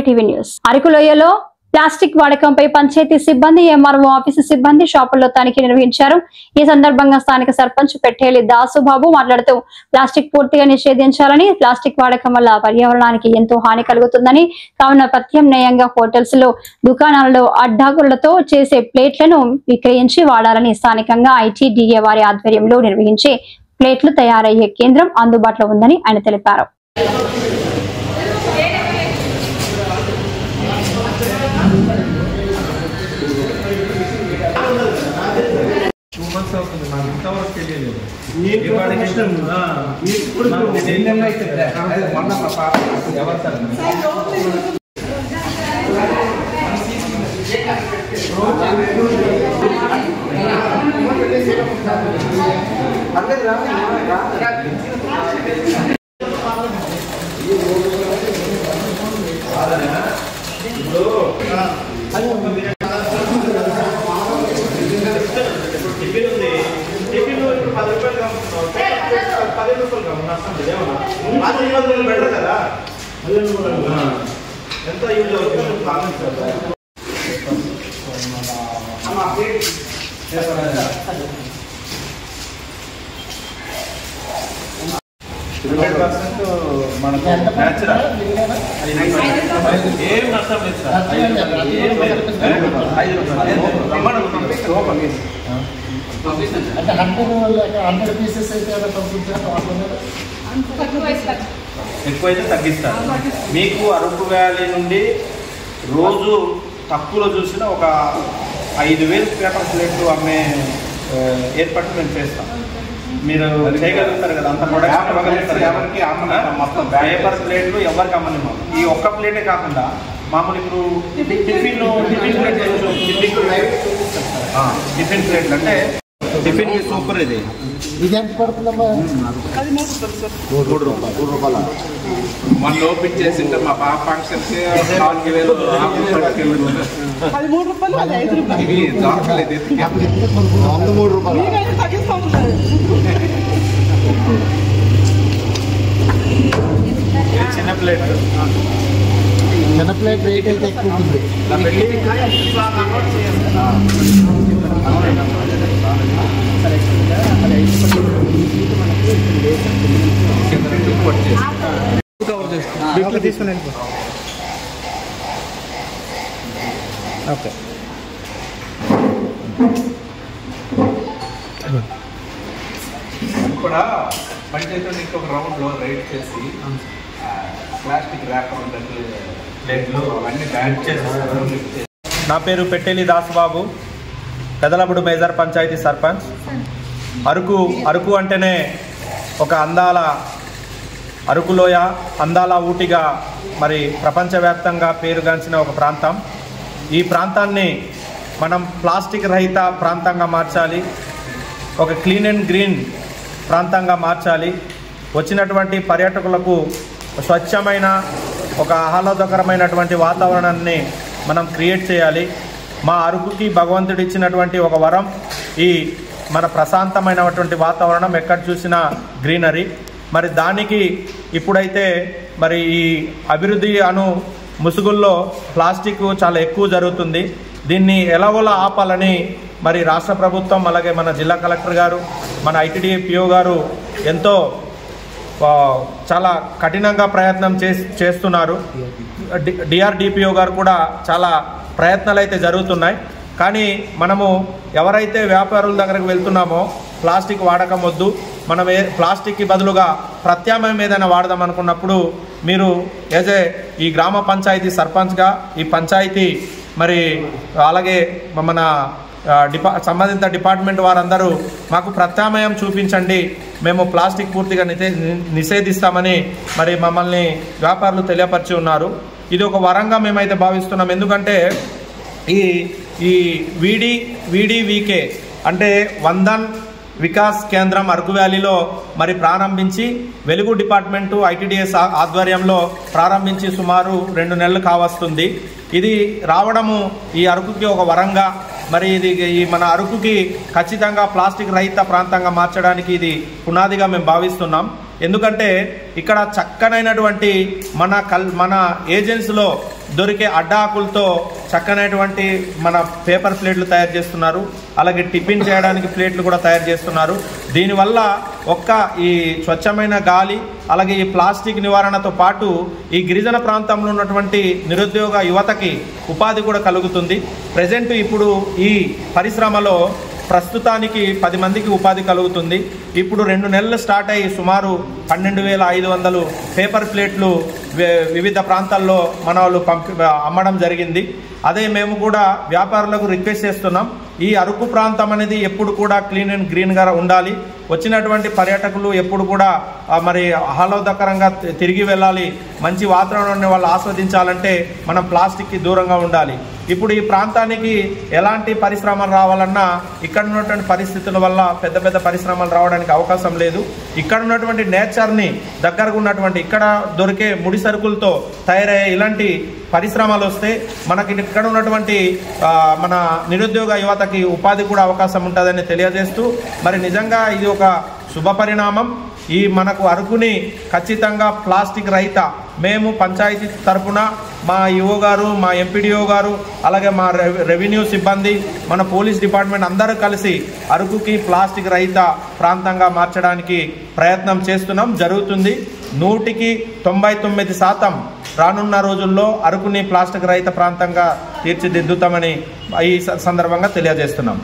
TV news అరకులోయలో plastic వాడకంపై panchayat సిబ్బంది MRO office సిబ్బంది షాపుల్లో తనిఖీ నిర్వహించారు. ఈ సందర్భంగా స్థానిక సర్పంచ్ పెట్టేలి దాసుబాబు మాట్లాడుతూ ప్లాస్టిక్ పూర్తిగా నిషేధించాలని, ప్లాస్టిక్ వాడకం వల్ల పర్యావరణానికి ఎంతో హాని కలుగుతుందని, కావున ప్రత్యామ్నాయంగా హోటల్స్ లో దుకాణాలలో అడ్డాకులతో చేసే ప్లేట్లను విక్రయించి వాడాలని స్థానికంగా ఐటీడీఏ వారి ఆధ్వర్యంలో నిర్వహించే ప్లేట్లు తయారయ్యే కేంద్రం అందుబాటులో ఉందని ఆయన తెలిపారు. మనకు న్యాచురల్ ఏం నష్టం లేదు సార్. 5 ఎక్కువైతే తగ్గిస్తారు. మీకు అరకు వ్యాలీ నుండి రోజు తక్కువలో చూసిన ఒక 5,000 పేపర్ ప్లేట్లు అమ్మే ఏర్పాటు మేము చేస్తాం. మీరు చేయగలుగుతారు కదా, అంత ప్రొడక్షన్ ఇవ్వగలుగుతారు. ఎవరికి మొత్తం పేపర్ ప్లేట్లు ఎవరికి అమ్మలేము. ఈ ఒక్క ప్లేటే కాకుండా మామూలు ఇప్పుడు టిఫిన్ ప్లేట్లు అంటే టిఫిన్ సూపర్. ఇది ఎంత పడుతుందమ్మా? 3 రూపాయలు. మొన్న ఓపెన్ చేసింటే మా పాప ఫంక్షన్కి 4,000 ఇవి దొరకలేదు. 3 రూపాయలు చిన్న ప్లేట్. చిన్న ప్లేట్ రేట్ అయితే ఎక్కువ ఉంటుంది. తీసుకుని ఓకే. కూడా పంచాయతీ ఇంకొక రౌండ్లో రైడ్ చేసి ప్లాస్టిక్ ర్యాపర్ ప్లేట్లు అవన్నీ బ్యాన్ చేసేస్తారు. నా పేరు పెట్టేలి దాసుబాబు, పెదలబుడు మేజర్ పంచాయతీ సర్పంచ్. అరకు అంటేనే ఒక అందాల అరకులోయ, అందాల ఊటిగా మరి ప్రపంచవ్యాప్తంగా పేరుగాంచిన ఒక ప్రాంతం. ఈ ప్రాంతాన్ని మనం ప్లాస్టిక్ రహిత ప్రాంతంగా మార్చాలి, ఒక క్లీన్ అండ్ గ్రీన్ ప్రాంతంగా మార్చాలి. వచ్చినటువంటి పర్యాటకులకు స్వచ్ఛమైన ఒక ఆహ్లాదకరమైనటువంటి వాతావరణాన్ని మనం క్రియేట్ చేయాలి. మా అరకుకి భగవంతుడు ఇచ్చినటువంటి ఒక వరం ఈ మన ప్రశాంతమైనటువంటి వాతావరణం, ఎక్కడ చూసినా గ్రీనరీ. మరి దానికి ఇప్పుడైతే మరి ఈ అభివృద్ధి ముసుగుల్లో ప్లాస్టిక్ చాలా ఎక్కువ జరుగుతుంది. దీన్ని ఎలాగోలా ఆపాలని మరి రాష్ట్ర ప్రభుత్వం, అలాగే మన జిల్లా కలెక్టర్ గారు, మన ఐటీడీఏ పిఓ గారు ఎంతో చాలా కఠినంగా ప్రయత్నం చేస్తున్నారు. డిఆర్డిపిఓ గారు కూడా చాలా ప్రయత్నాలు అయితే జరుగుతున్నాయి. కానీ మనము ఎవరైతే వ్యాపారుల దగ్గరకు వెళ్తున్నామో ప్లాస్టిక్ వాడకం వద్దు, మనం ప్లాస్టిక్కి బదులుగా ప్రత్యామ్నాయం ఏదైనా వాడదాం అనుకున్నప్పుడు మీరు ఈ గ్రామ పంచాయతీ సర్పంచ్గా ఈ పంచాయతీ మరి అలాగే మన సంబంధిత డిపార్ట్మెంట్ వారందరూ మాకు ప్రత్యామ్నాయం చూపించండి, మేము ప్లాస్టిక్ పూర్తిగా నిషేధిస్తామని మరి మమ్మల్ని వ్యాపారులు తెలియపరిచి ఉన్నారు. ఇది ఒక వరంగా మేమైతే భావిస్తున్నాం. ఎందుకంటే ఈ వీడీవీకే అంటే వందన్ వికాస్ కేంద్రం అరకు వ్యాలీలో మరి ప్రారంభించి వెలుగు డిపార్ట్మెంటు ఐటీడీఎస్ ఆధ్వర్యంలో ప్రారంభించి సుమారు 2 నెలలు కావస్తుంది. ఇది రావడము ఈ అరకుకి ఒక వరంగా మరి ఇది మన అరకుకి ఖచ్చితంగా ప్లాస్టిక్ రహిత ప్రాంతంగా మార్చడానికి ఇది పునాదిగా మేము భావిస్తున్నాం. ఎందుకంటే ఇక్కడ చక్కనైనటువంటి మన ఏజెన్సీలో దొరికే అడ్డాకులతో చక్కనైనటువంటి మన పేపర్ ప్లేట్లు తయారు చేస్తున్నారు. అలాగే టిఫిన్ చేయడానికి ప్లేట్లు కూడా తయారు చేస్తున్నారు. దీనివల్ల ఈ స్వచ్ఛమైన గాలి అలాగే ఈ ప్లాస్టిక్ నివారణతో పాటు ఈ గిరిజన ప్రాంతంలో ఉన్నటువంటి నిరుద్యోగ యువతకి ఉపాధి కూడా కలుగుతుంది. ప్రజెంట్ ఇప్పుడు ఈ పరిశ్రమలో ప్రస్తుతానికి 10 మందికి ఉపాధి కలుగుతుంది. ఇప్పుడు 2 నెలలు స్టార్ట్ అయ్యి సుమారు 12,500 పేపర్ ప్లేట్లు వివిధ ప్రాంతాల్లో మన వాళ్ళు అమ్మడం జరిగింది. అదే మేము కూడా వ్యాపారులకు రిక్వెస్ట్ చేస్తున్నాం, ఈ అరకు ప్రాంతం అనేది ఎప్పుడు కూడా క్లీన్ అండ్ గ్రీన్గా ఉండాలి. వచ్చినటువంటి పర్యాటకులు ఎప్పుడు కూడా మరి ఆహ్లాదకరంగా తిరిగి వెళ్ళాలి. మంచి వాతావరణాన్ని వాళ్ళు ఆస్వాదించాలంటే మనం ప్లాస్టిక్కి దూరంగా ఉండాలి. ఇప్పుడు ఈ ప్రాంతానికి ఎలాంటి పరిశ్రమలు రావాలన్నా ఇక్కడ ఉన్నటువంటి పరిస్థితుల వల్ల పెద్ద పెద్ద పరిశ్రమలు రావడానికి అవకాశం లేదు. ఇక్కడ ఉన్నటువంటి నేచర్ని దగ్గరగా ఉన్నటువంటి ఇక్కడ దొరికే ముడి సరుకులతో తయారయ్యే ఇలాంటి పరిశ్రమలు వస్తే మనకి ఇక్కడ ఉన్నటువంటి మన నిరుద్యోగ యువతకి ఉపాధి కూడా అవకాశం ఉంటుందని తెలియజేస్తూ మరి నిజంగా ఇది ఒక శుభ పరిణామం. ఈ మనకు అరకుని ఖచ్చితంగా ప్లాస్టిక్ రహిత మేము పంచాయతీ తరఫున మా ఈఓ గారు, మా ఎంపీడీఓ గారు, అలాగే మా రెవెన్యూ సిబ్బంది, మన పోలీస్ డిపార్ట్మెంట్ అందరూ కలిసి అరకుకి ప్లాస్టిక్ రహిత ప్రాంతంగా మార్చడానికి ప్రయత్నం చేస్తున్నాం, జరుగుతుంది. 100% రానున్న రోజుల్లో అరకుని ప్లాస్టిక్ రహిత ప్రాంతంగా తీర్చిదిద్దుతామని ఈ సందర్భంగా తెలియజేస్తున్నాం.